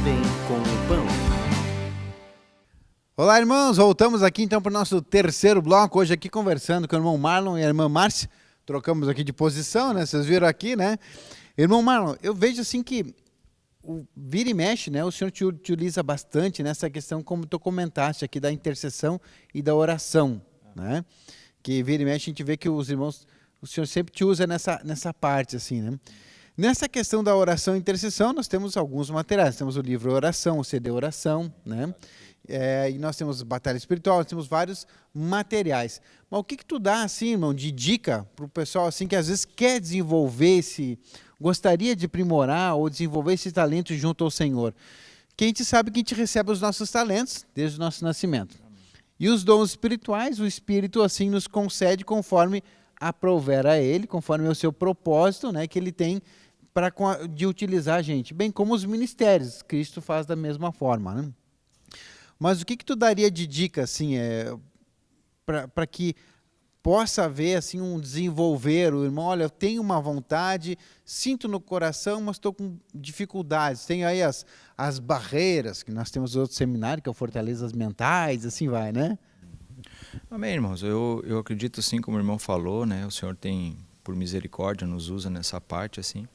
Bem com o Pão. Olá, irmãos, voltamos aqui então para o nosso terceiro bloco, hoje aqui conversando com o irmão Marlon e a irmã Márcia. Trocamos aqui de posição, né? Vocês viram aqui, né? Irmão Marlon, eu vejo assim que o vira e mexe, né? O senhor te utiliza bastante nessa questão, como tu comentaste aqui, da intercessão e da oração, né? Que vira e mexe, a gente vê que os irmãos, o senhor sempre te usa nessa parte, assim, né? Nessa questão da oração e intercessão, nós temos alguns materiais. Temos o livro Oração, o CD Oração, né? E nós temos Batalha Espiritual, nós temos vários materiais. Mas o que tu dá, assim, irmão, de dica para o pessoal, assim, que às vezes quer desenvolver gostaria de aprimorar ou desenvolver esse talento junto ao Senhor? Que a gente sabe que a gente recebe os nossos talentos desde o nosso nascimento. E os dons espirituais, o Espírito, assim, nos concede conforme aprouver a Ele, conforme o seu propósito, né, que Ele tem de utilizar a gente. Bem como os ministérios, Cristo faz da mesma forma, né? Mas o que tu daria de dica, assim, para que possa haver assim, um desenvolver, o irmão, olha, eu tenho uma vontade, sinto no coração, mas estou com dificuldades. Tem aí as barreiras, que nós temos outro seminário, que é o Fortalezas Mentais, assim vai, né? Amém, irmãos. Eu acredito, assim, como o irmão falou, né? O Senhor tem, por misericórdia, nos usa nessa parte, assim.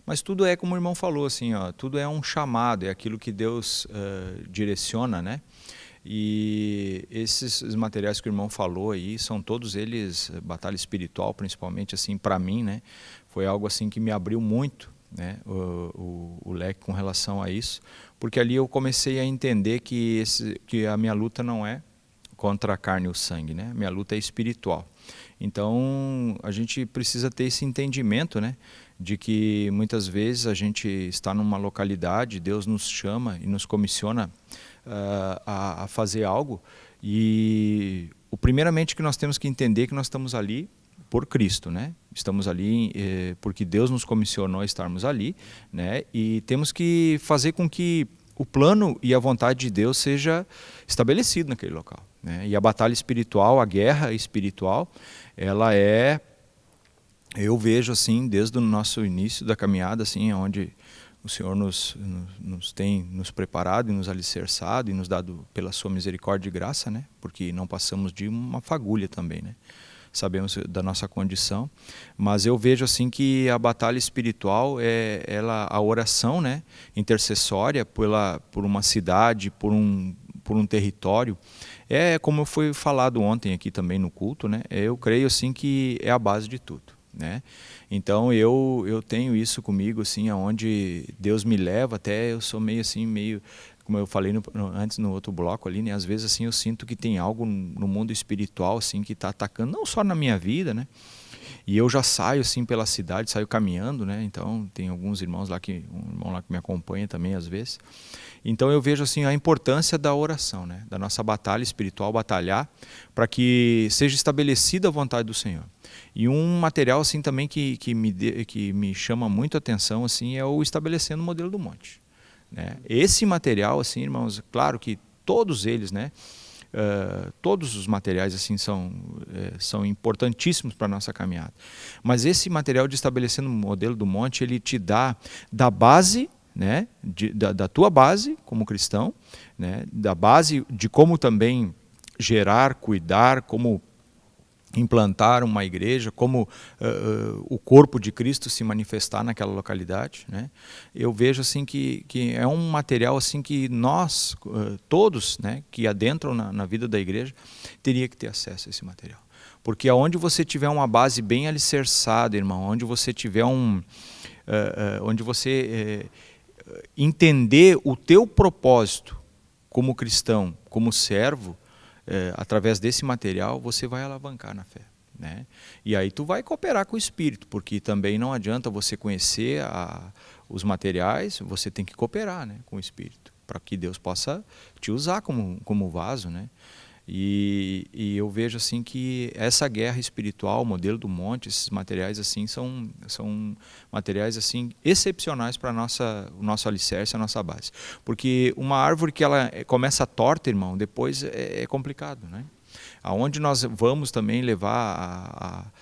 Mas tudo é como o irmão falou, assim, ó, tudo é um chamado, é aquilo que Deus direciona, né? E esses materiais que o irmão falou aí, são todos eles batalha espiritual, principalmente, assim, para mim, né? Foi algo, assim, que me abriu muito, né? O leque com relação a isso, porque ali eu comecei a entender que a minha luta não é contra a carne e o sangue, né? Minha luta é espiritual. Então, a gente precisa ter esse entendimento, né? De que muitas vezes a gente está numa localidade, Deus nos chama e nos comissiona a fazer algo, e primeiramente que nós temos que entender que nós estamos ali por Cristo, né? Estamos ali porque Deus nos comissionou a estarmos ali, né? E temos que fazer com que o plano e a vontade de Deus seja estabelecido naquele local, né? E a batalha espiritual, a guerra espiritual, ela eu vejo assim, desde o nosso início da caminhada, assim, onde o Senhor nos tem nos preparado e nos alicerçado e nos dado pela sua misericórdia e graça, né? Porque não passamos de uma fagulha também, né? Sabemos da nossa condição, mas eu vejo assim que a batalha espiritual a oração, né, intercessória por uma cidade, por um território, como foi falado ontem aqui também no culto, né? Eu creio assim que é a base de tudo, né? Então eu tenho isso comigo, assim, aonde Deus me leva, até eu sou meio como eu falei antes no outro bloco ali, né? Às vezes assim eu sinto que tem algo no mundo espiritual, assim, que está atacando não só na minha vida, né? E eu já saio assim pela cidade, saio caminhando, né? Então tem alguns irmãos lá um irmão lá que me acompanha também às vezes. Então eu vejo assim a importância da oração, né? Da nossa batalha espiritual, batalhar para que seja estabelecida a vontade do Senhor. E um material assim também que me chama muito a atenção, assim, é o Estabelecendo o Modelo do Monte, né? Esse material, assim, irmãos, claro que todos eles, né? Todos os materiais assim são importantíssimos para a nossa caminhada. Mas esse material de Estabelecendo o Modelo do Monte, ele te dá da base, né? Da tua base como cristão, né? Da base de como também gerar, cuidar, como implantar uma igreja, como o corpo de Cristo se manifestar naquela localidade, né? Eu vejo assim que é um material assim que nós todos, né, que adentram na vida da igreja, teria que ter acesso a esse material, porque aonde você tiver uma base bem alicerçada, irmão, onde você tiver onde você entender o teu propósito como cristão, como servo, através desse material você vai alavancar na fé, né? E aí tu vai cooperar com o Espírito, porque também não adianta você conhecer os materiais, você tem que cooperar, né, com o Espírito, para que Deus possa te usar como vaso, né? E eu vejo assim que essa guerra espiritual, o Modelo do Monte, esses materiais assim são materiais assim excepcionais para o nosso alicerce, a nossa base. Porque uma árvore que ela começa torta, irmão, depois é complicado, né? Aonde nós vamos também levar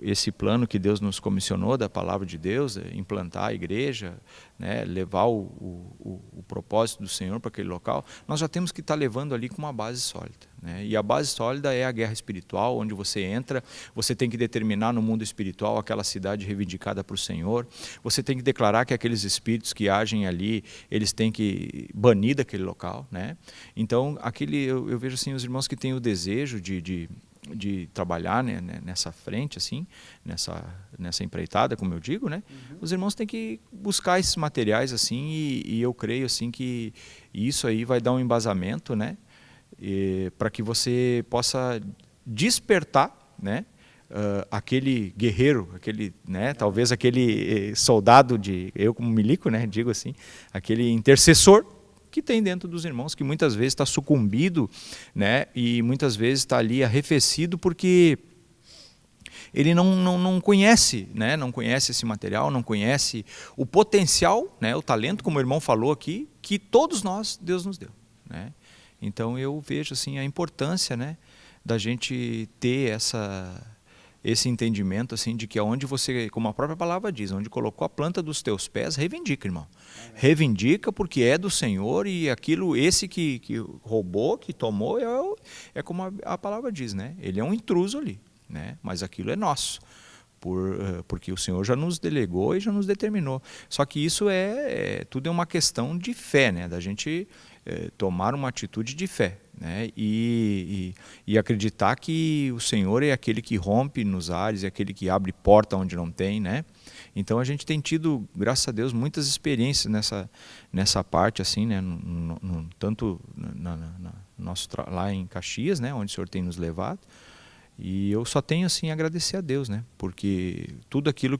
esse plano que Deus nos comissionou da palavra de Deus, implantar a igreja, né, levar o propósito do Senhor para aquele local, nós já temos que estar levando ali com uma base sólida, né? E a base sólida é a guerra espiritual, onde você entra, você tem que determinar no mundo espiritual aquela cidade reivindicada por Senhor, você tem que declarar que aqueles espíritos que agem ali, eles têm que banir daquele local, né? Então, eu vejo assim, os irmãos que têm o desejo de trabalhar, né, nessa frente, assim, nessa empreitada, como eu digo, né? Os irmãos têm que buscar esses materiais, assim, e eu creio assim que isso aí vai dar um embasamento, né, para que você possa despertar, né, aquele guerreiro, aquele, né, talvez aquele soldado eu como milico, né, digo assim, aquele intercessor que tem dentro dos irmãos, que muitas vezes está sucumbido, né, e muitas vezes está ali arrefecido porque ele não conhece, né, não conhece esse material, não conhece o potencial, né, o talento, como o irmão falou aqui, que todos nós, Deus nos deu, né? Então eu vejo assim a importância, né, da gente ter esse entendimento assim de que aonde você, como a própria palavra diz, onde colocou a planta dos teus pés, reivindica, irmão. Reivindica porque é do Senhor e aquilo, esse que roubou, que tomou, é como a palavra diz, né? Ele é um intruso ali, né? Mas aquilo é nosso. Porque o Senhor já nos delegou e já nos determinou. Só que isso tudo é uma questão de fé, né? Da gente tomar uma atitude de fé, né? E acreditar que o Senhor é aquele que rompe nos ares, é aquele que abre porta onde não tem, né? Então a gente tem tido, graças a Deus, muitas experiências nessa parte, assim, né? Tanto lá em Caxias, né? Onde o Senhor tem nos levado. E eu só tenho assim a agradecer a Deus, né? Porque tudo aquilo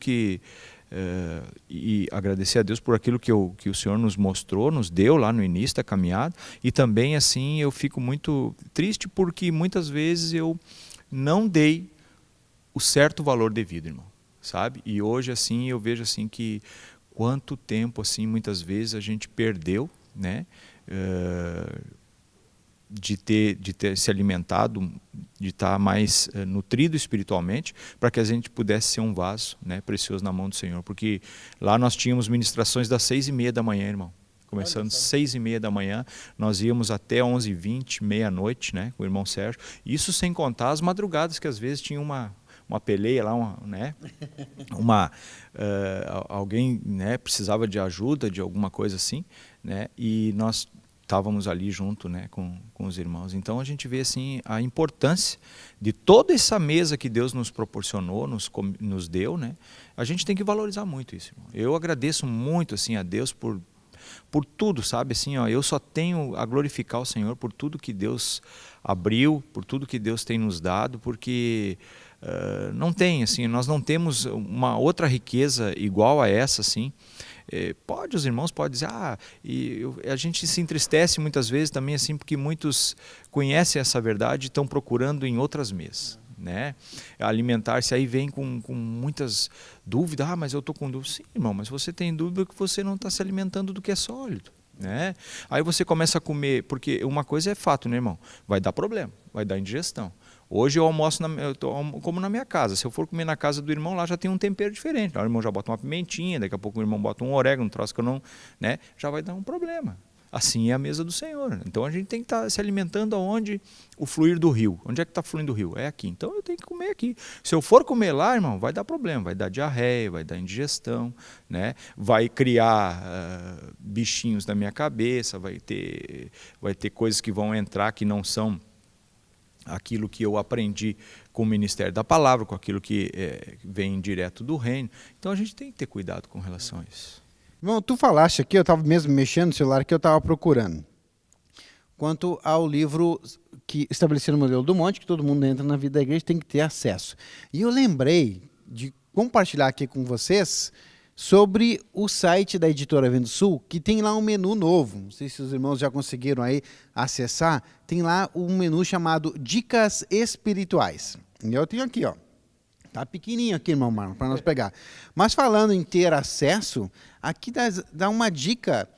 e agradecer a Deus por aquilo que o Senhor nos mostrou, nos deu lá no início da caminhada. E também assim eu fico muito triste porque muitas vezes eu não dei o certo valor devido, irmão, sabe? E hoje assim eu vejo assim que quanto tempo assim muitas vezes a gente perdeu, né? De ter se alimentado, de estar mais nutrido espiritualmente, para que a gente pudesse ser um vaso, né, precioso na mão do Senhor. Porque lá nós tínhamos ministrações das 6:30 da manhã, irmão. Começando 6:30 da manhã, nós íamos até 11:20, meia-noite, né, com o irmão Sérgio. Isso sem contar as madrugadas, que às vezes tinha uma peleia lá, né, alguém, né, precisava de ajuda, de alguma coisa assim, né, e nós estávamos ali junto, né, com os irmãos. Então a gente vê assim a importância de toda essa mesa que Deus nos proporcionou, nos deu, né? A gente tem que valorizar muito isso, irmão. Eu agradeço muito assim a Deus por tudo, sabe, assim, ó, eu só tenho a glorificar o Senhor por tudo que Deus abriu, por tudo que Deus tem nos dado, porque não tem, assim, nós não temos uma outra riqueza igual a essa, assim. Os irmãos podem dizer, a gente se entristece muitas vezes também, assim, porque muitos conhecem essa verdade e estão procurando em outras mesas, né? Alimentar-se, aí vem com muitas dúvidas, mas eu estou com dúvida. Sim, irmão, mas você tem dúvida que você não está se alimentando do que é sólido, né? Aí você começa a comer, porque uma coisa é fato, né, irmão? Vai dar problema, vai dar indigestão. Hoje eu almoço, como na minha casa. Se eu for comer na casa do irmão, lá já tem um tempero diferente. Lá o irmão já bota uma pimentinha, daqui a pouco o irmão bota um orégano, um troço que eu não, né? Já vai dar um problema. Assim é a mesa do Senhor. Então a gente tem que estar se alimentando aonde o fluir do rio. Onde é que está fluindo o rio? É aqui. Então eu tenho que comer aqui. Se eu for comer lá, irmão, vai dar problema. Vai dar diarreia, vai dar indigestão, né? Vai criar bichinhos na minha cabeça, vai ter coisas que vão entrar que não são aquilo que eu aprendi com o ministério da palavra, com aquilo que vem direto do reino. Então a gente tem que ter cuidado com relação a isso. Irmão, tu falaste aqui, eu estava mesmo mexendo no celular que eu estava procurando, quanto ao livro que estabelecido no Modelo do Monte, que todo mundo entra na vida da igreja tem que ter acesso. E eu lembrei de compartilhar aqui com vocês sobre o site da Editora Vento Sul, que tem lá um menu novo. Não sei se os irmãos já conseguiram aí acessar. Tem lá um menu chamado Dicas Espirituais. E eu tenho aqui, ó. Tá pequenininho aqui, irmão Marlon, para nós pegar. Mas falando em ter acesso, aqui dá uma dica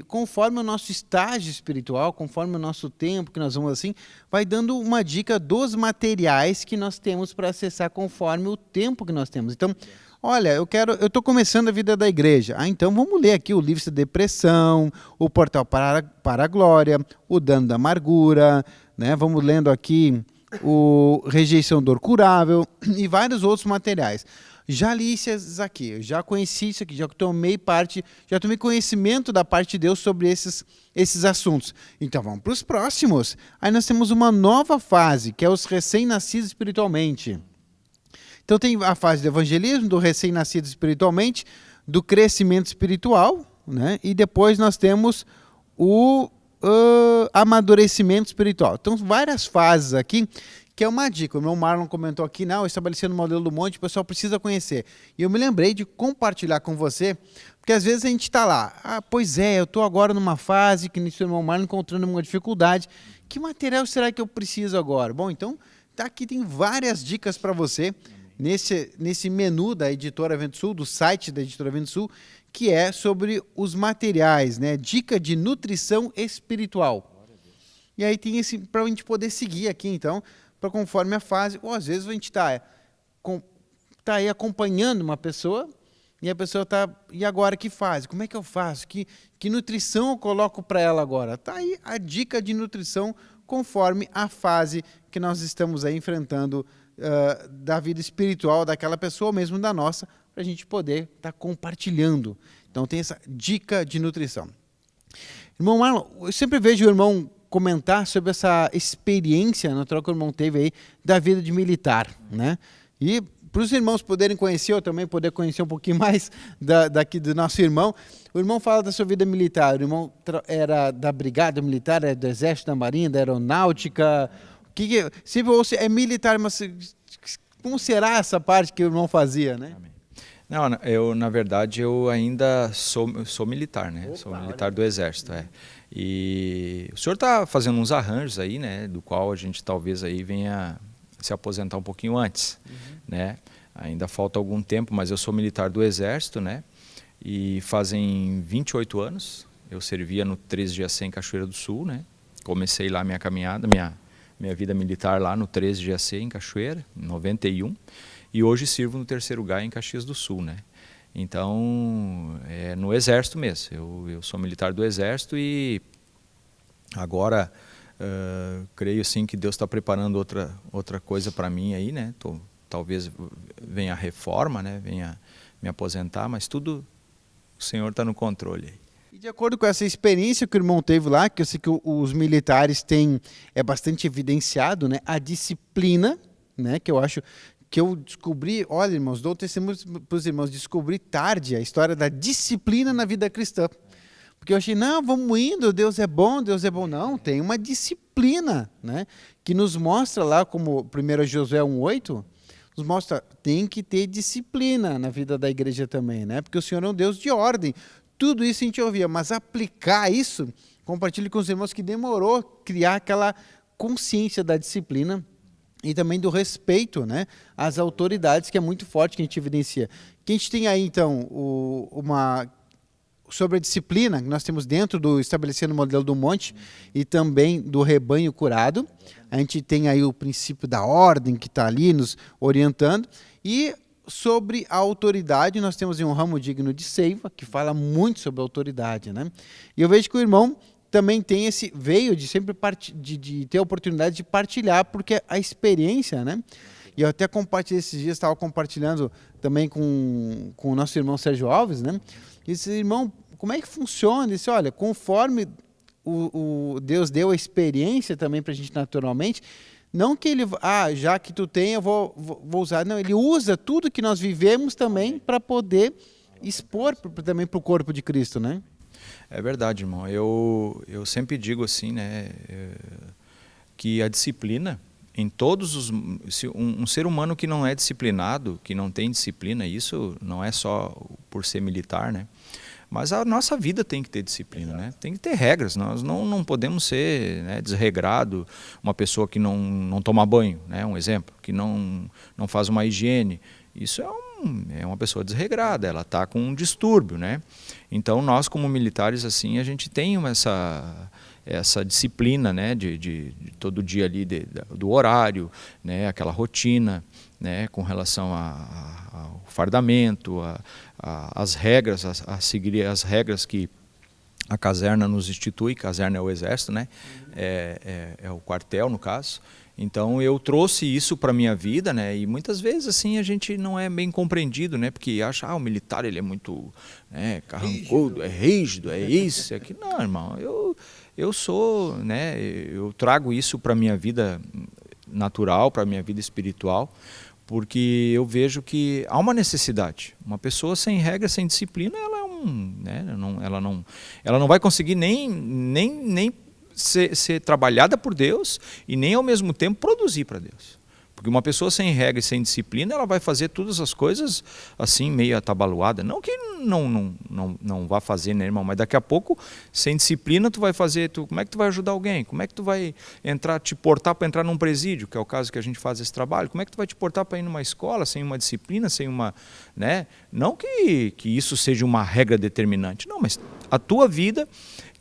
conforme o nosso estágio espiritual, conforme o nosso tempo que nós vamos assim, vai dando uma dica dos materiais que nós temos para acessar conforme o tempo que nós temos. Então, olha, eu estou começando a vida da igreja. Então vamos ler aqui o livro da depressão, o portal para a glória, o dano da amargura, né? Vamos lendo aqui o rejeição dor curável e vários outros materiais. Já li isso aqui, já conheci isso aqui, já tomei conhecimento da parte de Deus sobre esses assuntos. Então vamos para os próximos. Aí nós temos uma nova fase, que é os recém-nascidos espiritualmente. Então tem a fase do evangelismo, do recém-nascido espiritualmente, do crescimento espiritual, né? E depois nós temos o amadurecimento espiritual. Então várias fases aqui, que é uma dica. O meu Marlon comentou aqui, estabelecendo o modelo do monte, o pessoal precisa conhecer. E eu me lembrei de compartilhar com você, porque às vezes a gente está lá, pois é, eu estou agora numa fase que o irmão Marlon encontrando uma dificuldade. Que material será que eu preciso agora? Bom, então, aqui tem várias dicas para você, nesse menu da Editora Vento Sul, do site da Editora Vento Sul, que é sobre os materiais, né? Dica de nutrição espiritual. E aí tem esse, para a gente poder seguir aqui, então, para conforme a fase, ou às vezes a gente está aí acompanhando uma pessoa, e a pessoa está, e agora que fase? Como é que eu faço? Que nutrição eu coloco para ela agora? Está aí a dica de nutrição conforme a fase que nós estamos aí enfrentando da vida espiritual daquela pessoa, ou mesmo da nossa, para a gente poder estar compartilhando. Então tem essa dica de nutrição. Irmão Marlon, eu sempre vejo o irmão comentar sobre essa experiência natural que o irmão teve aí da vida de militar, né? E para os irmãos poderem conhecer, eu também poder conhecer um pouquinho mais daqui do nosso irmão, o irmão fala da sua vida militar. O irmão era da brigada militar, era do exército, da marinha, da aeronáutica. Sempre ouço, é militar, mas como será essa parte que o irmão fazia, né? Amém. Não, na verdade, eu ainda sou militar, né? Opa, sou militar do Exército, E o senhor está fazendo uns arranjos aí, né? Do qual a gente talvez aí venha se aposentar um pouquinho antes, né? Ainda falta algum tempo, mas eu sou militar do Exército, né? E fazem 28 anos, eu servia no 13 GAC em Cachoeira do Sul, né? Comecei lá minha caminhada, minha vida militar lá no 13 GAC em Cachoeira, em 91. E hoje sirvo no 3º GAI em Caxias do Sul, né? Então, é no Exército mesmo. Eu sou militar do Exército e agora creio sim que Deus está preparando outra coisa para mim aí, né? Talvez venha a reforma, né? Venha me aposentar, mas tudo o Senhor está no controle aí. E de acordo com essa experiência que o irmão teve lá, que eu sei que os militares têm, é bastante evidenciado, né? A disciplina, né? Que eu acho que eu descobri, olha, irmãos, dou testemunho para os irmãos, descobri tarde a história da disciplina na vida cristã. Porque eu achei, não, vamos indo, Deus é bom. Não, tem uma disciplina, né? Que nos mostra lá, como 1 Josué 1:8, nos mostra, tem que ter disciplina na vida da igreja também, né? Porque o Senhor é um Deus de ordem. Tudo isso a gente ouvia, mas aplicar isso, compartilhe com os irmãos que demorou criar aquela consciência da disciplina e também do respeito, né, às autoridades, que é muito forte, que a gente evidencia. Que a gente tem aí, então, sobre a disciplina, que nós temos dentro do Estabelecendo o Modelo do Monte e também do Rebanho Curado. A gente tem aí o princípio da ordem, que está ali nos orientando. E sobre a autoridade, nós temos um ramo digno de seiva, que fala muito sobre a autoridade, né? E eu vejo que o irmão também tem veio de sempre de ter a oportunidade de partilhar, porque a experiência, né? E eu até compartilhei esses dias, estava compartilhando também com o nosso irmão Sérgio Alves, né? E disse, irmão, como é que funciona? Ele disse, olha, conforme o Deus deu a experiência também para a gente naturalmente, não que ele, já que tu tem, eu vou usar. Não, ele usa tudo que nós vivemos também para poder expor também para o corpo de Cristo, né? É verdade, irmão. Eu sempre digo assim, né, que a disciplina, em todos os... Um ser humano que não é disciplinado, que não tem disciplina, isso não é só por ser militar, né? Mas a nossa vida tem que ter disciplina, né? Tem que ter regras. Nós não podemos ser, né, desregrado, uma pessoa que não toma banho, né? Um exemplo, que não faz uma higiene. Isso é é uma pessoa desregrada, ela está com um distúrbio, né? Então nós como militares assim a gente tem essa disciplina, né, de todo dia ali do horário, né, aquela rotina, né, com relação ao fardamento, as regras, a seguir as regras que a caserna nos institui. Caserna é o exército, né? É o quartel, no caso. Então eu trouxe isso para a minha vida, né? E muitas vezes assim a gente não é bem compreendido, né? Porque acha, o militar ele é muito, né, carrancudo, é rígido, é isso, é aquilo. Não, irmão, eu sou, né? Eu trago isso para a minha vida natural, para a minha vida espiritual, porque eu vejo que há uma necessidade. Uma pessoa sem regra, sem disciplina, ela né, ela não vai conseguir nem ser trabalhada por Deus e nem ao mesmo tempo produzir para Deus. Porque uma pessoa sem regra e sem disciplina, ela vai fazer todas as coisas assim, meio atabalhoada. Não que não vá fazer, né, irmão? Mas daqui a pouco, sem disciplina, tu vai fazer. Como é que tu vai ajudar alguém? Como é que tu vai te portar para entrar num presídio, que é o caso que a gente faz esse trabalho? Como é que tu vai te portar para ir numa escola sem uma disciplina, sem uma, né? Não que isso seja uma regra determinante, não, mas a tua vida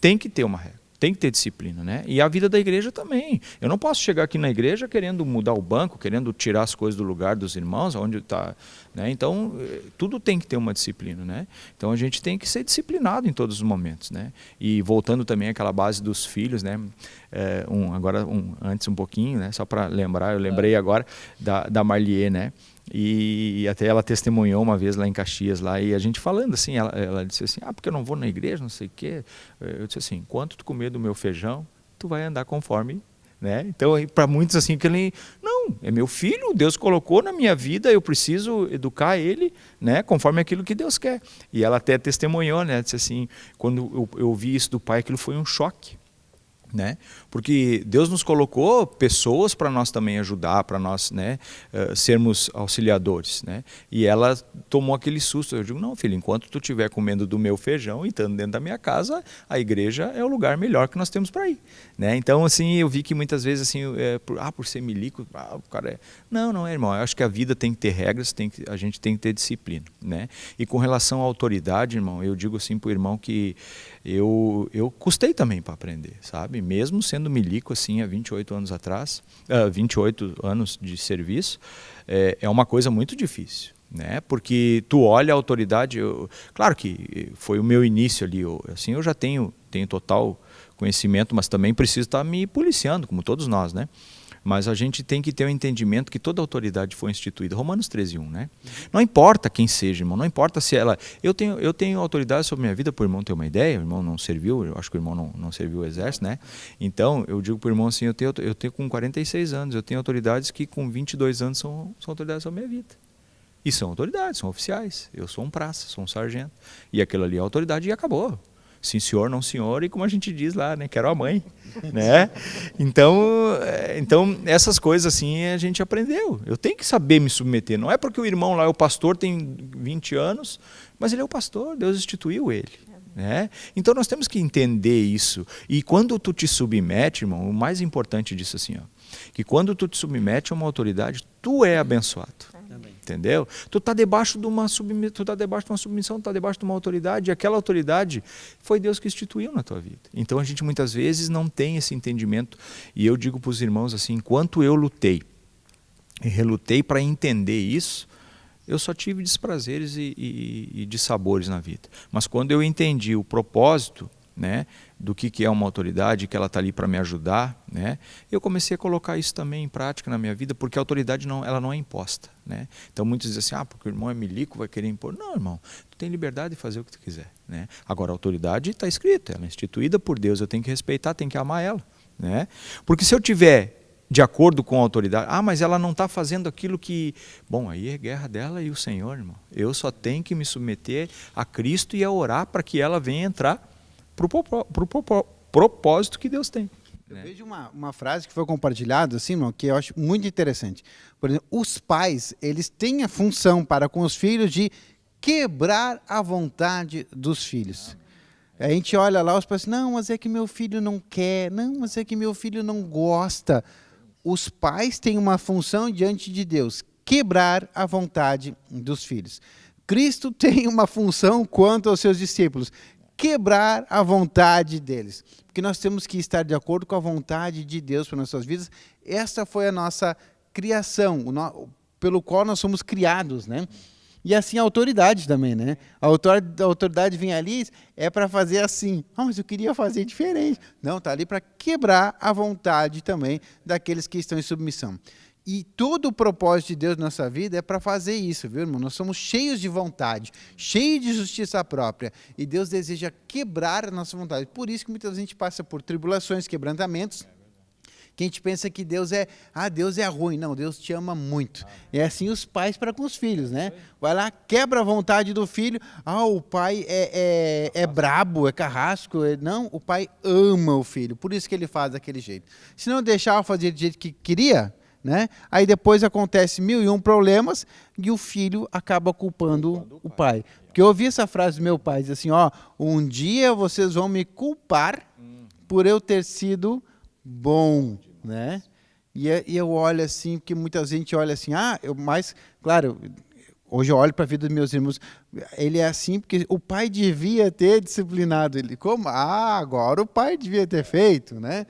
tem que ter uma regra. Tem que ter disciplina, né? E a vida da igreja também. Eu não posso chegar aqui na igreja querendo mudar o banco, querendo tirar as coisas do lugar dos irmãos, onde está, né? Então, tudo tem que ter uma disciplina, né? Então, a gente tem que ser disciplinado em todos os momentos, né? E voltando também àquela base dos filhos, né? Antes um pouquinho, né? Só para lembrar, eu lembrei agora da Marlier, né? E até ela testemunhou uma vez lá em Caxias, lá, e a gente falando assim, ela disse assim, porque eu não vou na igreja, não sei o quê. Eu disse assim, enquanto tu comer do meu feijão, tu vai andar conforme, né? Então, para muitos assim, não, é meu filho, Deus colocou na minha vida, eu preciso educar ele, né, conforme aquilo que Deus quer. E ela até testemunhou, né, disse assim, quando eu ouvi isso do pai, aquilo foi um choque. Né? Porque Deus nos colocou pessoas para nós também ajudar, para nós, né, sermos auxiliadores, né? E ela tomou aquele susto. Eu digo, não, filho, enquanto tu estiver comendo do meu feijão e estando dentro da minha casa, a igreja é o lugar melhor que nós temos para ir, né? Então, assim, eu vi que muitas vezes, assim, por ser milico, o cara é... Não, irmão, eu acho que a vida tem que ter regras, a gente tem que ter disciplina, né? E com relação à autoridade, irmão, eu digo assim para o irmão que eu custei também para aprender, sabe? Mesmo sendo milico assim há 28 anos atrás, 28 anos de serviço, é uma coisa muito difícil, né? Porque tu olha a autoridade, claro que foi o meu início ali, eu já tenho total conhecimento, mas também preciso estar me policiando, como todos nós, né? Mas a gente tem que ter o entendimento que toda autoridade foi instituída. Romanos 13:1, né? Não importa quem seja, irmão, não importa se ela... Eu tenho autoridade sobre a minha vida, para o irmão ter uma ideia, o irmão não serviu, eu acho que o irmão não serviu o exército, né? Então, eu digo para o irmão assim, eu tenho com 46 anos, eu tenho autoridades que com 22 anos são autoridades sobre a minha vida. E são autoridades, são oficiais. Eu sou um praça, sou um sargento. E aquilo ali é autoridade e acabou. Sim, senhor, não senhor, e como a gente diz lá, né? Quero a mãe, né? Então, essas coisas assim a gente aprendeu. Eu tenho que saber me submeter. Não é porque o irmão lá, o pastor, tem 20 anos, mas ele é o pastor, Deus instituiu ele. Né? Então nós temos que entender isso. E quando tu te submete, irmão, o mais importante disso assim, que quando tu te submete a uma autoridade, tu é abençoado. Entendeu? Tu está debaixo de uma submissão, tu está debaixo de uma autoridade, e aquela autoridade foi Deus que instituiu na tua vida. Então a gente muitas vezes não tem esse entendimento, e eu digo para os irmãos assim, enquanto eu lutei e relutei para entender isso, eu só tive desprazeres e dissabores na vida. Mas quando eu entendi o propósito, né, do que é uma autoridade, que ela está ali para me ajudar, né, eu comecei a colocar isso também em prática na minha vida, porque a autoridade ela não é imposta. Né? Então muitos dizem assim, porque o irmão é milico, vai querer impor. Não, irmão, tu tem liberdade de fazer o que tu quiser. Né? Agora a autoridade está escrita, ela é instituída por Deus, eu tenho que respeitar, tenho que amar ela. Né? Porque se eu tiver de acordo com a autoridade, mas ela não está fazendo aquilo que... Bom, aí é guerra dela e o Senhor, irmão. Eu só tenho que me submeter a Cristo e a orar para que ela venha entrar para o propósito que Deus tem. Eu vejo uma frase que foi compartilhada, assim, irmão, que eu acho muito interessante. Por exemplo, os pais, eles têm a função para com os filhos de quebrar a vontade dos filhos. A gente olha lá, os pais dizem, não, mas é que meu filho não quer, não, mas é que meu filho não gosta. Os pais têm uma função diante de Deus, quebrar a vontade dos filhos. Cristo tem uma função quanto aos seus discípulos, quebrar a vontade deles. Porque nós temos que estar de acordo com a vontade de Deus para nossas vidas. Essa foi a nossa criação, pelo qual nós somos criados, né? E assim a autoridade também, né? A autoridade vem ali, é para fazer assim. Mas eu queria fazer diferente. Não, está ali para quebrar a vontade também daqueles que estão em submissão. E todo o propósito de Deus na nossa vida é para fazer isso, viu, irmão? Nós somos cheios de vontade, cheios de justiça própria. E Deus deseja quebrar a nossa vontade. Por isso que muita gente passa por tribulações, quebrantamentos, que a gente pensa que Deus é ruim. Não, Deus te ama muito. É assim os pais para com os filhos, né? Vai lá, quebra a vontade do filho. O pai é brabo, é carrasco. Não, o pai ama o filho. Por isso que ele faz daquele jeito. Se não deixar fazer do jeito que queria, né? Aí depois acontece 1001 problemas e o filho acaba culpando o pai. Porque eu ouvi essa frase do meu pai, diz assim, um dia vocês vão me culpar por eu ter sido bom, né? E eu olho assim, porque muita gente olha assim, mas, claro, hoje eu olho para a vida dos meus irmãos, ele é assim porque o pai devia ter disciplinado ele. Como? Agora o pai devia ter feito, né?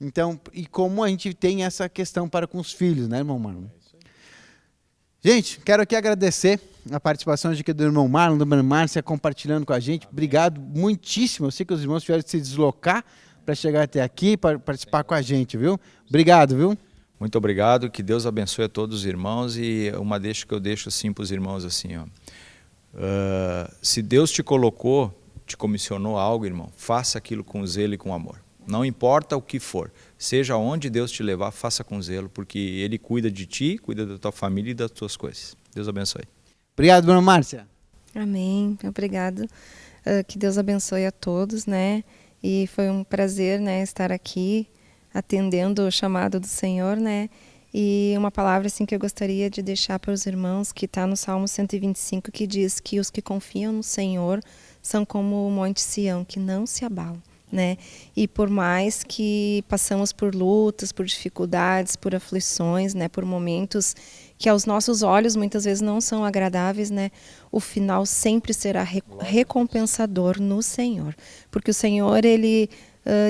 Então, e como a gente tem essa questão para com os filhos, né, irmão Marlon? Gente, quero aqui agradecer a participação aqui do irmão Marlon, do irmão Márcia, compartilhando com a gente. Obrigado muitíssimo. Eu sei que os irmãos tiveram que se deslocar para chegar até aqui, para participar com a gente, viu? Obrigado, viu? Muito obrigado, que Deus abençoe a todos os irmãos. E uma deixa que eu deixo assim para os irmãos assim, se Deus te colocou, te comissionou algo, irmão, faça aquilo com zelo e com amor. Não importa o que for, seja onde Deus te levar, faça com zelo, porque Ele cuida de ti, cuida da tua família e das tuas coisas. Deus abençoe. Obrigado, dona Márcia. Amém, obrigado. Que Deus abençoe a todos, né? E foi um prazer, né, estar aqui atendendo o chamado do Senhor, né? E uma palavra assim que eu gostaria de deixar para os irmãos, que está no Salmo 125, que diz que os que confiam no Senhor são como o Monte Sião, que não se abalam. Né? E por mais que passamos por lutas, por dificuldades, por aflições, né? Por momentos que aos nossos olhos muitas vezes não são agradáveis, né? O final sempre será recompensador no Senhor, porque o Senhor, Ele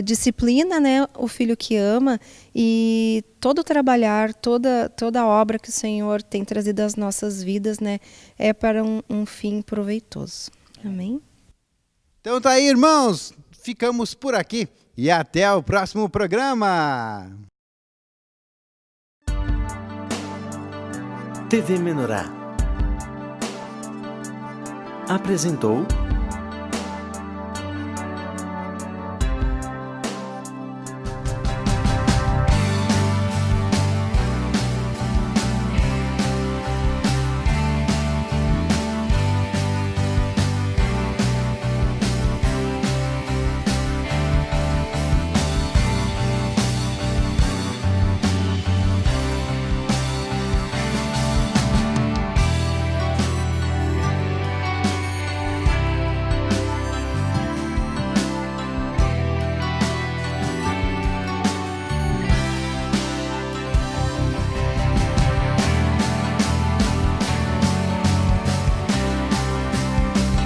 disciplina, né, o filho que ama, e todo trabalhar, toda obra que o Senhor tem trazido às nossas vidas, né, é para um fim proveitoso. Amém? Então tá aí, irmãos. Ficamos por aqui e até o próximo programa. TV Menorá apresentou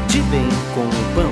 De Bem com o Bam.